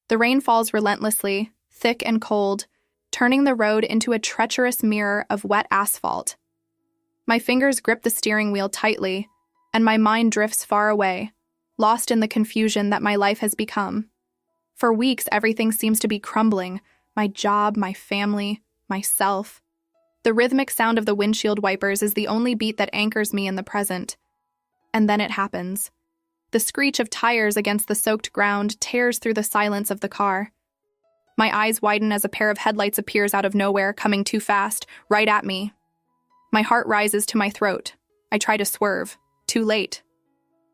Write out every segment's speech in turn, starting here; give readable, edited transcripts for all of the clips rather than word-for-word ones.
The rain falls relentlessly, thick and cold, turning the road into a treacherous mirror of wet asphalt. My fingers grip the steering wheel tightly, and my mind drifts far away, lost in the confusion that my life has become. For weeks, everything seems to be crumbling: my job, my family, myself. The rhythmic sound of the windshield wipers is the only beat that anchors me in the present. And then it happens. The screech of tires against the soaked ground tears through the silence of the car. My eyes widen as a pair of headlights appears out of nowhere, coming too fast, right at me. My heart rises to my throat. I try to swerve. Too late.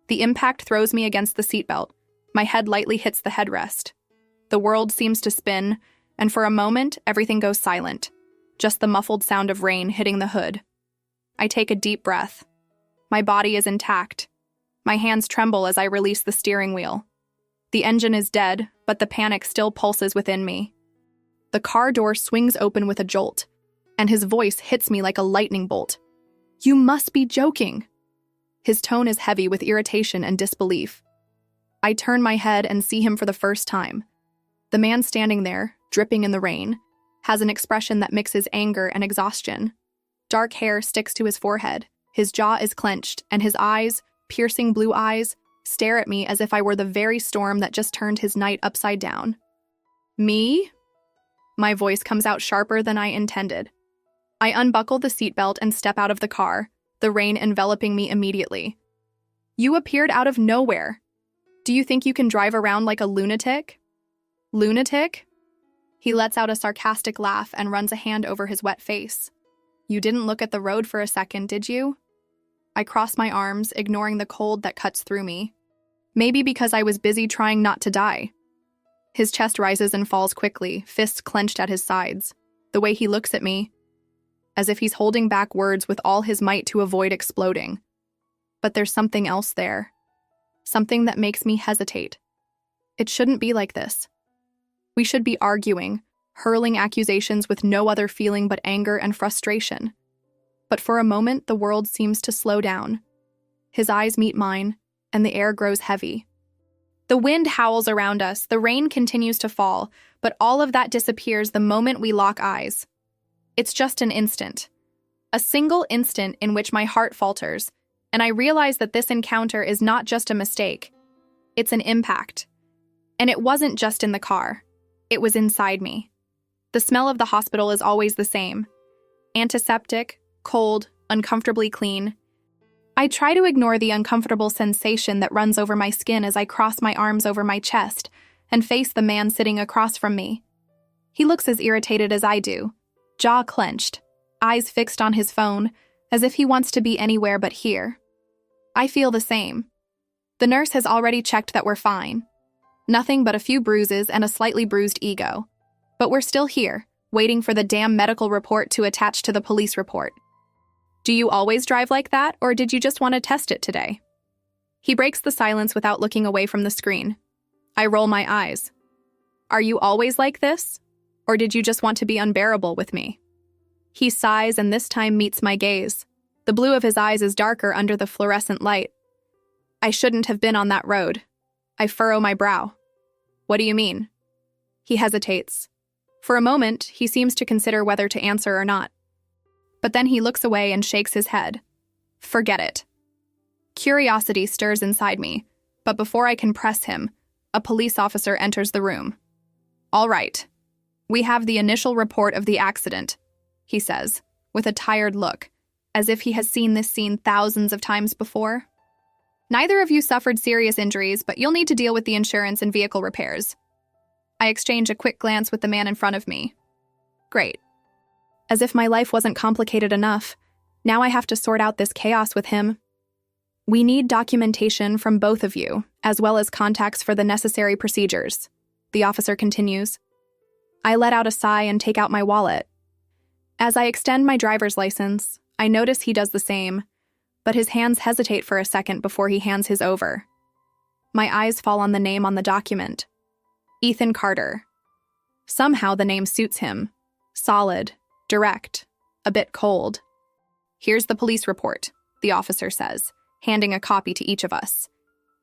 The impact throws me against the seatbelt. My head lightly hits the headrest. The world seems to spin, and for a moment, everything goes silent. Just the muffled sound of rain hitting the hood. I take a deep breath. My body is intact. My hands tremble as I release the steering wheel. The engine is dead, but the panic still pulses within me. The car door swings open with a jolt, and his voice hits me like a lightning bolt. "You must be joking." His tone is heavy with irritation and disbelief. I turn my head and see him for the first time. The man standing there, dripping in the rain, has an expression that mixes anger and exhaustion. Dark hair sticks to his forehead, his jaw is clenched, and his eyes, piercing blue eyes, stare at me as if I were the very storm that just turned his night upside down. "Me?" My voice comes out sharper than I intended. I unbuckle the seatbelt and step out of the car, the rain enveloping me immediately. "You appeared out of nowhere. Do you think you can drive around like a lunatic?" "Lunatic?" He lets out a sarcastic laugh and runs a hand over his wet face. "You didn't look at the road for a second, did you?" I cross my arms, ignoring the cold that cuts through me. Maybe because I was busy trying not to die. His chest rises and falls quickly, fists clenched at his sides. The way he looks at me, as if he's holding back words with all his might to avoid exploding. But there's something else there. Something that makes me hesitate. It shouldn't be like this. We should be arguing, hurling accusations with no other feeling but anger and frustration. But for a moment, the world seems to slow down. His eyes meet mine, and the air grows heavy. The wind howls around us, the rain continues to fall, but all of that disappears the moment we lock eyes. It's just an instant. A single instant in which my heart falters, and I realize that this encounter is not just a mistake. It's an impact. And it wasn't just in the car. It was inside me. The smell of the hospital is always the same. Antiseptic, cold, uncomfortably clean. I try to ignore the uncomfortable sensation that runs over my skin as I cross my arms over my chest and face the man sitting across from me. He looks as irritated as I do, jaw clenched, eyes fixed on his phone, as if he wants to be anywhere but here. I feel the same. The nurse has already checked that we're fine. Nothing but a few bruises and a slightly bruised ego. But we're still here, waiting for the damn medical report to attach to the police report. "Do you always drive like that, or did you just want to test it today?" He breaks the silence without looking away from the screen. I roll my eyes. "Are you always like this? Or did you just want to be unbearable with me?" He sighs and this time meets my gaze. The blue of his eyes is darker under the fluorescent light. "I shouldn't have been on that road." I furrow my brow. "What do you mean?" He hesitates. For a moment, he seems to consider whether to answer or not. But then he looks away and shakes his head. Forget it. Curiosity stirs inside me, but before I can press him, a police officer enters the room. "All right. We have the initial report of the accident," he says, with a tired look, as if he has seen this scene thousands of times before. "Neither of you suffered serious injuries, but you'll need to deal with the insurance and vehicle repairs." I exchange a quick glance with the man in front of me. Great. As if my life wasn't complicated enough, now I have to sort out this chaos with him. "We need documentation from both of you, as well as contacts for the necessary procedures," the officer continues. I let out a sigh and take out my wallet. As I extend my driver's license, I notice he does the same, but his hands hesitate for a second before he hands his over. My eyes fall on the name on the document. Ethan Carter. Somehow the name suits him. Solid, direct, a bit cold. "Here's the police report," the officer says, handing a copy to each of us.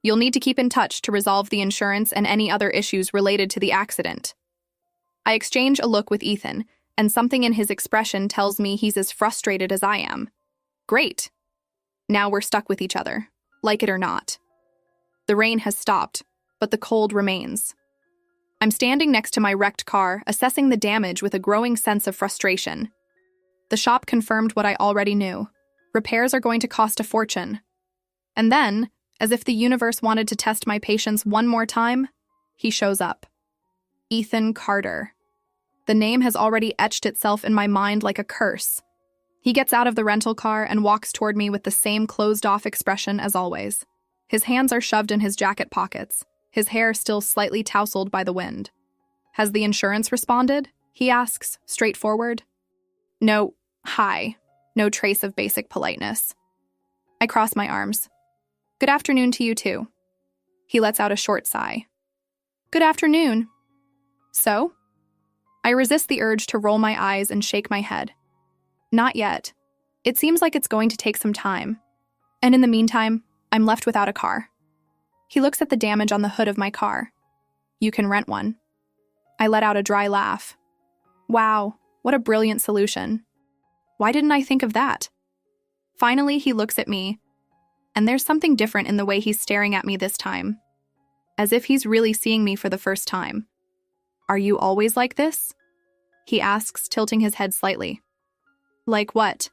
You'll need to keep in touch to resolve the insurance and any other issues related to the accident. I exchange a look with Ethan, and something in his expression tells me he's as frustrated as I am. Great. Now we're stuck with each other, like it or not. The rain has stopped, but the cold remains. I'm standing next to my wrecked car, assessing the damage with a growing sense of frustration. The shop confirmed what I already knew. Repairs are going to cost a fortune. And then, as if the universe wanted to test my patience one more time, he shows up. Ethan Carter. The name has already etched itself in my mind like a curse. He gets out of the rental car and walks toward me with the same closed-off expression as always. His hands are shoved in his jacket pockets, his hair still slightly tousled by the wind. Has the insurance responded? He asks, straightforward. No, hi. No trace of basic politeness. I cross my arms. Good afternoon to you too. He lets out a short sigh. Good afternoon. So? I resist the urge to roll my eyes and shake my head. Not yet. It seems like it's going to take some time. And in the meantime, I'm left without a car. He looks at the damage on the hood of my car. You can rent one. I let out a dry laugh. Wow, what a brilliant solution. Why didn't I think of that? Finally, he looks at me, and there's something different in the way he's staring at me this time. As if he's really seeing me for the first time. Are you always like this? He asks, tilting his head slightly. Like what?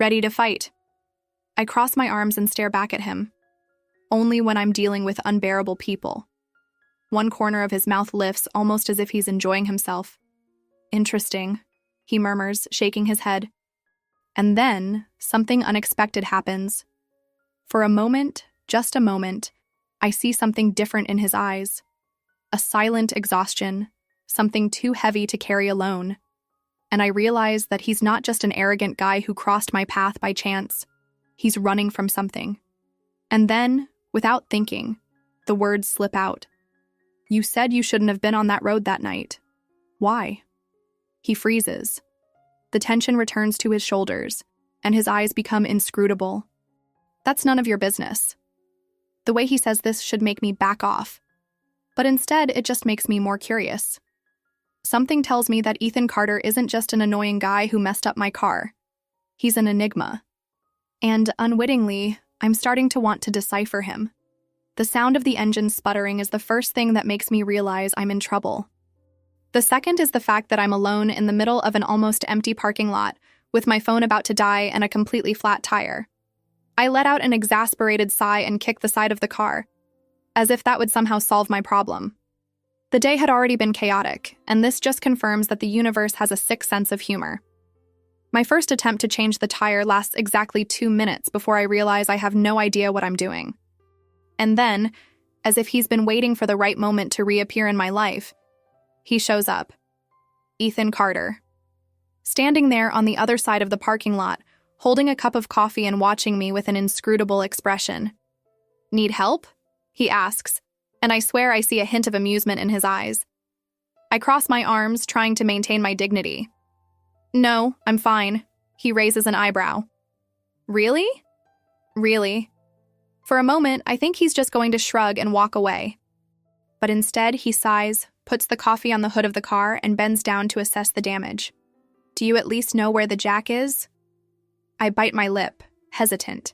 Ready to fight. I cross my arms and stare back at him. Only when I'm dealing with unbearable people. One corner of his mouth lifts, almost as if he's enjoying himself. Interesting, he murmurs, shaking his head. And then, something unexpected happens. For a moment, just a moment, I see something different in his eyes. A silent exhaustion, something too heavy to carry alone. And I realize that he's not just an arrogant guy who crossed my path by chance. He's running from something. And then, without thinking, the words slip out. You said you shouldn't have been on that road that night. Why? He freezes. The tension returns to his shoulders, and his eyes become inscrutable. That's none of your business. The way he says this should make me back off. But instead, it just makes me more curious. Something tells me that Ethan Carter isn't just an annoying guy who messed up my car. He's an enigma. And unwittingly, I'm starting to want to decipher him. The sound of the engine sputtering is the first thing that makes me realize I'm in trouble. The second is the fact that I'm alone in the middle of an almost empty parking lot, with my phone about to die and a completely flat tire. I let out an exasperated sigh and kick the side of the car, as if that would somehow solve my problem. The day had already been chaotic, and this just confirms that the universe has a sick sense of humor. My first attempt to change the tire lasts exactly 2 minutes before I realize I have no idea what I'm doing. And then, as if he's been waiting for the right moment to reappear in my life, he shows up. Ethan Carter. Standing there on the other side of the parking lot, holding a cup of coffee and watching me with an inscrutable expression. Need help? He asks, and I swear I see a hint of amusement in his eyes. I cross my arms, trying to maintain my dignity. No, I'm fine. He raises an eyebrow. Really? Really? For a moment, I think he's just going to shrug and walk away. But instead, he sighs, puts the coffee on the hood of the car, and bends down to assess the damage. Do you at least know where the jack is? I bite my lip, hesitant.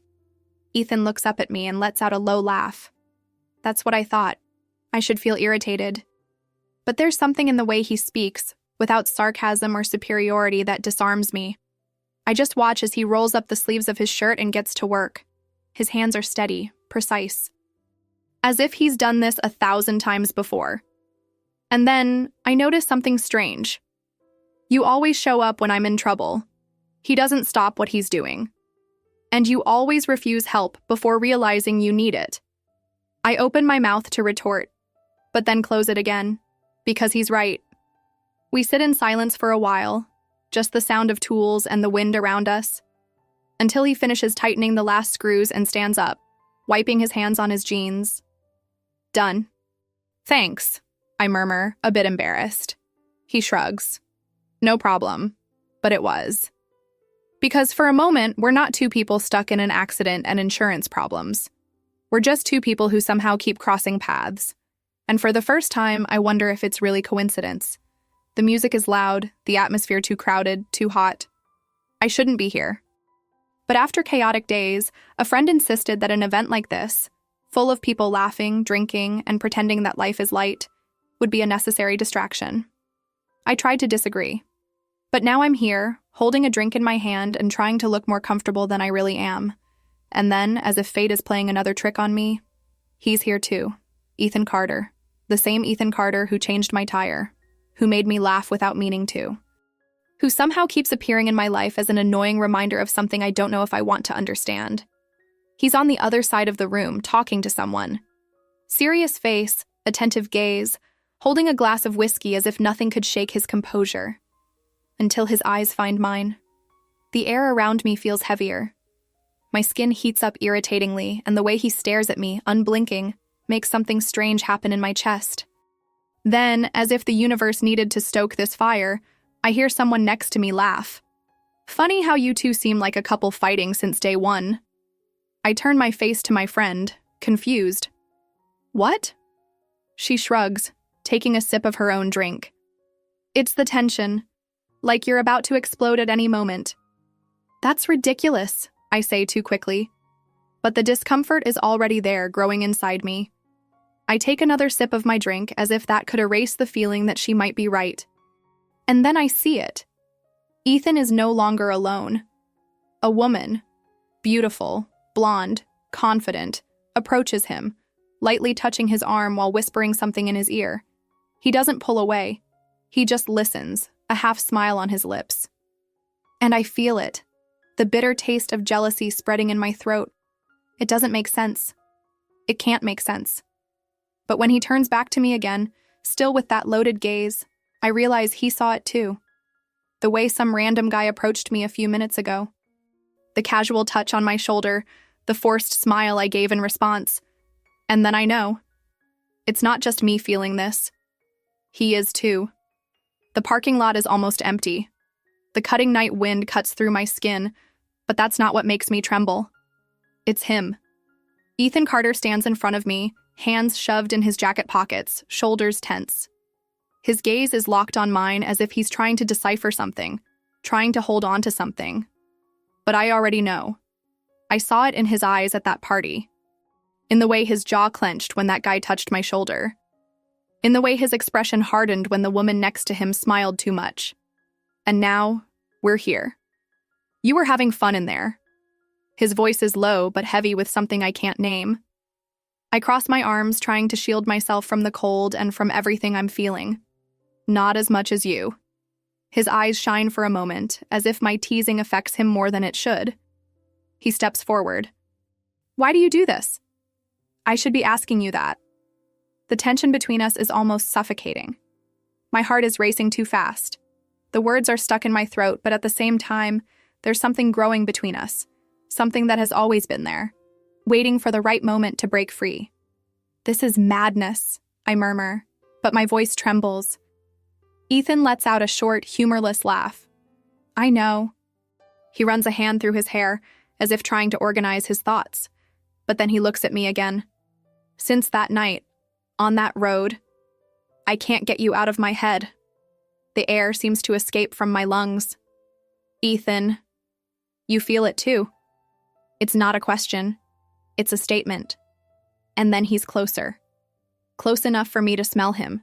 Ethan looks up at me and lets out a low laugh. That's what I thought. I should feel irritated. But there's something in the way he speaks, without sarcasm or superiority, that disarms me. I just watch as he rolls up the sleeves of his shirt and gets to work. His hands are steady, precise. As if he's done this 1,000 times before. And then, I notice something strange. You always show up when I'm in trouble. He doesn't stop what he's doing. And you always refuse help before realizing you need it. I open my mouth to retort, but then close it again, because he's right. We sit in silence for a while, just the sound of tools and the wind around us, until he finishes tightening the last screws and stands up, wiping his hands on his jeans. Done. Thanks, I murmur, a bit embarrassed. He shrugs. No problem, but it was. Because for a moment, we're not two people stuck in an accident and insurance problems. We're just two people who somehow keep crossing paths. And for the first time, I wonder if it's really coincidence. The music is loud, the atmosphere too crowded, too hot. I shouldn't be here. But after chaotic days, a friend insisted that an event like this, full of people laughing, drinking, and pretending that life is light, would be a necessary distraction. I tried to disagree. But now I'm here, holding a drink in my hand and trying to look more comfortable than I really am. And then, as if fate is playing another trick on me, he's here too. Ethan Carter. The same Ethan Carter who changed my tire, who made me laugh without meaning to, who somehow keeps appearing in my life as an annoying reminder of something I don't know if I want to understand. He's on the other side of the room, talking to someone. Serious face, attentive gaze, holding a glass of whiskey as if nothing could shake his composure. Until his eyes find mine. The air around me feels heavier. My skin heats up irritatingly, and the way he stares at me, unblinking, makes something strange happen in my chest. Then, as if the universe needed to stoke this fire, I hear someone next to me laugh. Funny how you two seem like a couple fighting since day one. I turn my face to my friend, confused. What? She shrugs, taking a sip of her own drink. It's the tension. Like you're about to explode at any moment. That's ridiculous, I say too quickly. But the discomfort is already there, growing inside me. I take another sip of my drink as if that could erase the feeling that she might be right. And then I see it. Ethan is no longer alone. A woman, beautiful, blonde, confident, approaches him, lightly touching his arm while whispering something in his ear. He doesn't pull away. He just listens, a half smile on his lips. And I feel it, the bitter taste of jealousy spreading in my throat. It doesn't make sense. It can't make sense. But when he turns back to me again, still with that loaded gaze, I realize he saw it too. The way some random guy approached me a few minutes ago. The casual touch on my shoulder, the forced smile I gave in response. And then I know. It's not just me feeling this. He is too. The parking lot is almost empty. The cutting night wind cuts through my skin, but that's not what makes me tremble. It's him. Ethan Carter stands in front of me, hands shoved in his jacket pockets, shoulders tense. His gaze is locked on mine as if he's trying to decipher something, trying to hold on to something. But I already know. I saw it in his eyes at that party. In the way his jaw clenched when that guy touched my shoulder. In the way his expression hardened when the woman next to him smiled too much. And now, we're here. You were having fun in there. His voice is low but heavy with something I can't name. I cross my arms, trying to shield myself from the cold and from everything I'm feeling. Not as much as you. His eyes shine for a moment, as if my teasing affects him more than it should. He steps forward. Why do you do this? I should be asking you that. The tension between us is almost suffocating. My heart is racing too fast. The words are stuck in my throat, but at the same time, there's something growing between us. Something that has always been there, waiting for the right moment to break free. This is madness, I murmur, but my voice trembles. Ethan lets out a short, humorless laugh. I know. He runs a hand through his hair, as if trying to organize his thoughts. But then he looks at me again. Since that night, on that road, I can't get you out of my head. The air seems to escape from my lungs. Ethan, you feel it too. It's not a question. It's a statement. And then he's closer. Close enough for me to smell him.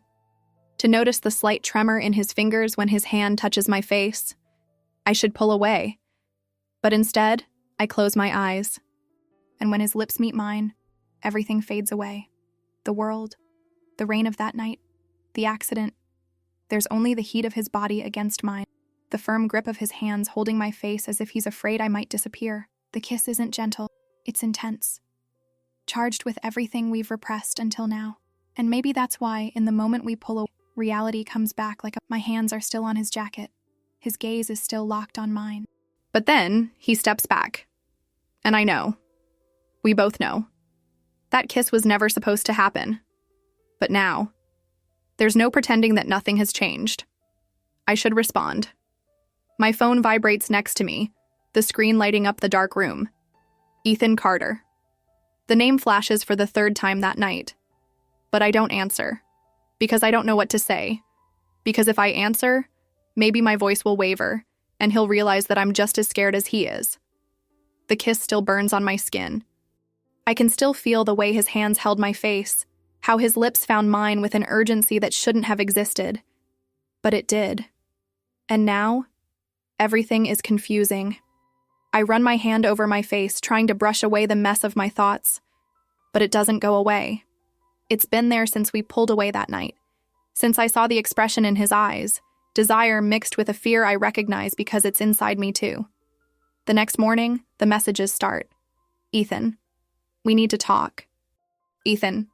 To notice the slight tremor in his fingers when his hand touches my face. I should pull away. But instead, I close my eyes. And when his lips meet mine, everything fades away. The world, the rain of that night, the accident. There's only the heat of his body against mine, the firm grip of his hands holding my face as if he's afraid I might disappear. The kiss isn't gentle, it's intense. Charged with everything we've repressed until now. And maybe that's why, in the moment we pull away, reality comes back like my hands are still on his jacket. His gaze is still locked on mine. But then, he steps back. And I know. We both know. That kiss was never supposed to happen. But now, there's no pretending that nothing has changed. I should respond. My phone vibrates next to me, the screen lighting up the dark room. Ethan Carter. The name flashes for the third time that night. But I don't answer. Because I don't know what to say. Because if I answer, maybe my voice will waver, and he'll realize that I'm just as scared as he is. The kiss still burns on my skin. I can still feel the way his hands held my face, how his lips found mine with an urgency that shouldn't have existed. But it did. And now, everything is confusing. I run my hand over my face, trying to brush away the mess of my thoughts. But it doesn't go away. It's been there since we pulled away that night. Since I saw the expression in his eyes, desire mixed with a fear I recognize because it's inside me too. The next morning, the messages start. Ethan, we need to talk. Ethan,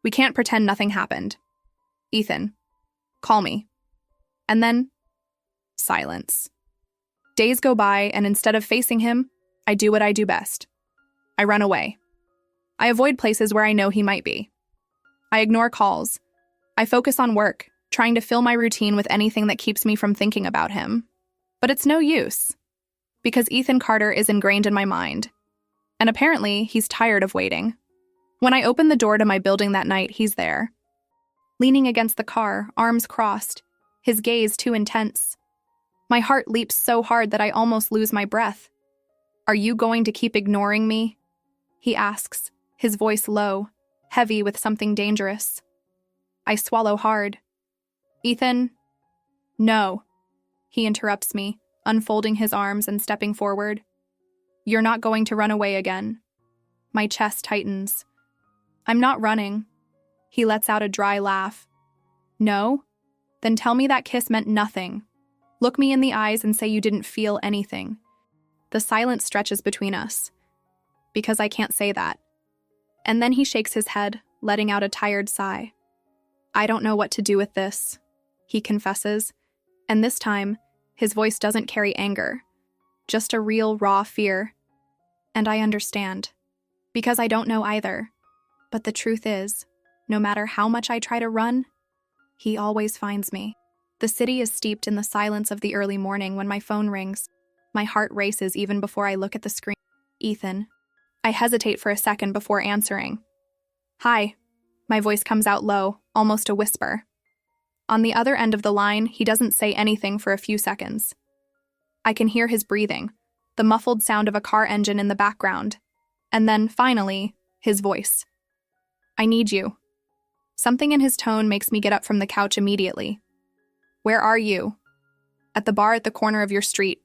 we can't pretend nothing happened. Ethan, call me. And then, silence. Days go by, and instead of facing him, I do what I do best. I run away. I avoid places where I know he might be. I ignore calls. I focus on work, trying to fill my routine with anything that keeps me from thinking about him. But it's no use, because Ethan Carter is ingrained in my mind. And apparently, he's tired of waiting. When I open the door to my building that night, he's there. Leaning against the car, arms crossed, his gaze too intense. My heart leaps so hard that I almost lose my breath. Are you going to keep ignoring me? He asks, his voice low, heavy with something dangerous. I swallow hard. Ethan, no. He interrupts me, unfolding his arms and stepping forward. You're not going to run away again. My chest tightens. I'm not running. He lets out a dry laugh. No? Then tell me that kiss meant nothing. Look me in the eyes and say you didn't feel anything. The silence stretches between us. Because I can't say that. And then he shakes his head, letting out a tired sigh. I don't know what to do with this, he confesses. And this time, his voice doesn't carry anger. Just a real, raw fear. And I understand. Because I don't know either. But the truth is, no matter how much I try to run, he always finds me. The city is steeped in the silence of the early morning when my phone rings. My heart races even before I look at the screen. Ethan. I hesitate for a second before answering. Hi. My voice comes out low, almost a whisper. On the other end of the line, he doesn't say anything for a few seconds. I can hear his breathing, the muffled sound of a car engine in the background, and then, finally, his voice. I need you. Something in his tone makes me get up from the couch immediately. Where are you? At the bar at the corner of your street.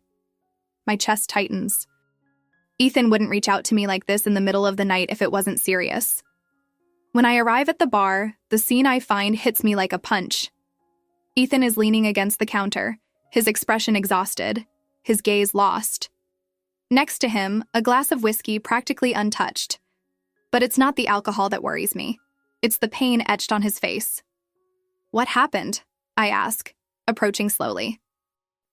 My chest tightens. Ethan wouldn't reach out to me like this in the middle of the night if it wasn't serious. When I arrive at the bar, the scene I find hits me like a punch. Ethan is leaning against the counter, his expression exhausted, his gaze lost. Next to him, a glass of whiskey practically untouched. But it's not the alcohol that worries me. It's the pain etched on his face. What happened? I ask, approaching slowly.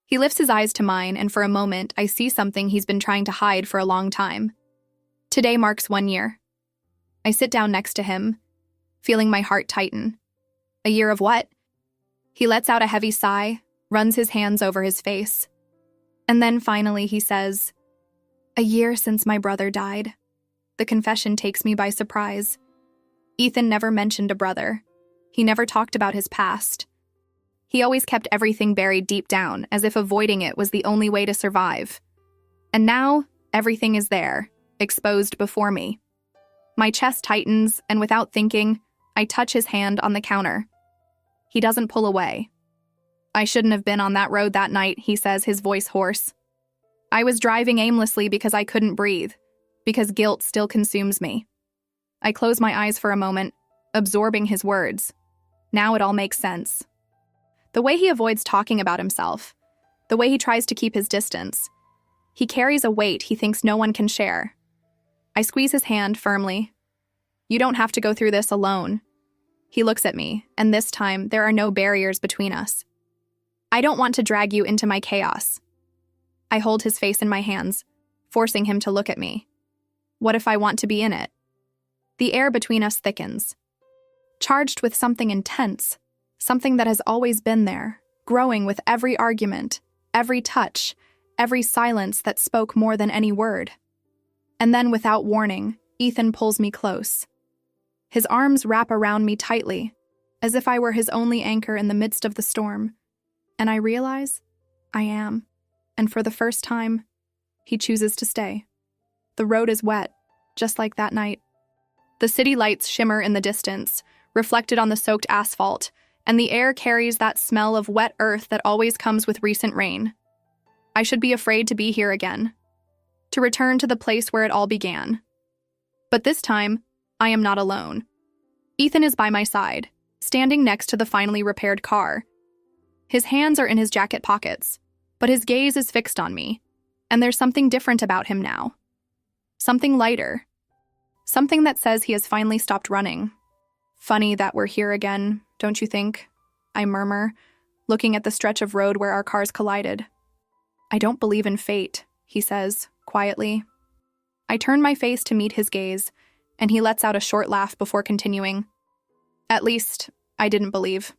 He lifts his eyes to mine, and for a moment, I see something he's been trying to hide for a long time. Today marks 1 year. I sit down next to him, feeling my heart tighten. A year of what? He lets out a heavy sigh, runs his hands over his face. And then finally he says, a year since my brother died. The confession takes me by surprise. Ethan never mentioned a brother. He never talked about his past. He always kept everything buried deep down, as if avoiding it was the only way to survive. And now, everything is there, exposed before me. My chest tightens, and without thinking, I touch his hand on the counter. He doesn't pull away. I shouldn't have been on that road that night, he says, his voice hoarse. I was driving aimlessly because I couldn't breathe, because guilt still consumes me. I close my eyes for a moment, absorbing his words. Now it all makes sense. The way he avoids talking about himself, the way he tries to keep his distance. He carries a weight he thinks no one can share. I squeeze his hand firmly. You don't have to go through this alone. He looks at me, and this time there are no barriers between us. I don't want to drag you into my chaos. I hold his face in my hands, forcing him to look at me. What if I want to be in it? The air between us thickens, charged with something intense, something that has always been there, growing with every argument, every touch, every silence that spoke more than any word. And then, without warning, Ethan pulls me close. His arms wrap around me tightly, as if I were his only anchor in the midst of the storm. And I realize I am. And for the first time, he chooses to stay. The road is wet, just like that night. The city lights shimmer in the distance, reflected on the soaked asphalt, and the air carries that smell of wet earth that always comes with recent rain. I should be afraid to be here again, to return to the place where it all began. But this time, I am not alone. Ethan is by my side, standing next to the finally repaired car. His hands are in his jacket pockets, but his gaze is fixed on me, and there's something different about him now. Something lighter. Something that says he has finally stopped running. Funny that we're here again, don't you think? I murmur, looking at the stretch of road where our cars collided. I don't believe in fate, he says, quietly. I turn my face to meet his gaze, and he lets out a short laugh before continuing. At least, I didn't believe,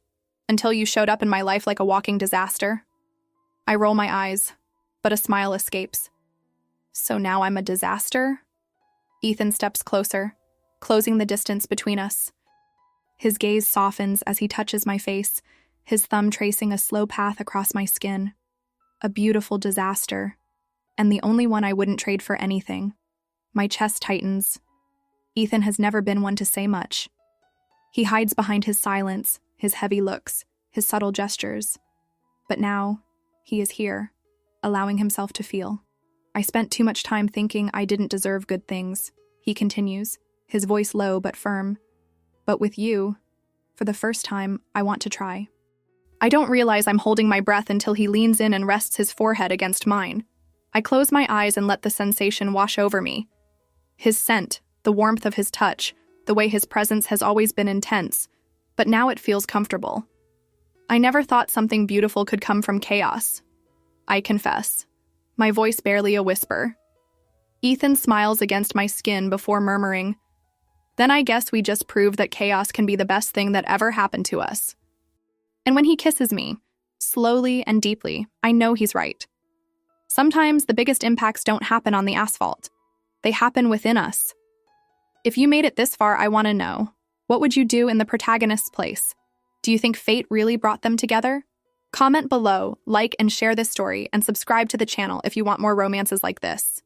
until you showed up in my life like a walking disaster. I roll my eyes, but a smile escapes. So now I'm a disaster? Ethan steps closer, closing the distance between us. His gaze softens as he touches my face, his thumb tracing a slow path across my skin. A beautiful disaster, and the only one I wouldn't trade for anything. My chest tightens. Ethan has never been one to say much. He hides behind his silence, his heavy looks, his subtle gestures. But now, he is here, allowing himself to feel. I spent too much time thinking I didn't deserve good things, he continues, his voice low but firm. But with you, for the first time, I want to try. I don't realize I'm holding my breath until he leans in and rests his forehead against mine. I close my eyes and let the sensation wash over me. His scent, the warmth of his touch, the way his presence has always been intense, but now it feels comfortable. I never thought something beautiful could come from chaos. I confess, my voice barely a whisper. Ethan smiles against my skin before murmuring, "Then I guess we just proved that chaos can be the best thing that ever happened to us." And when he kisses me, slowly and deeply, I know he's right. Sometimes the biggest impacts don't happen on the asphalt. They happen within us. If you made it this far, I want to know, what would you do in the protagonist's place? Do you think fate really brought them together? Comment below, like and share this story, and subscribe to the channel if you want more romances like this.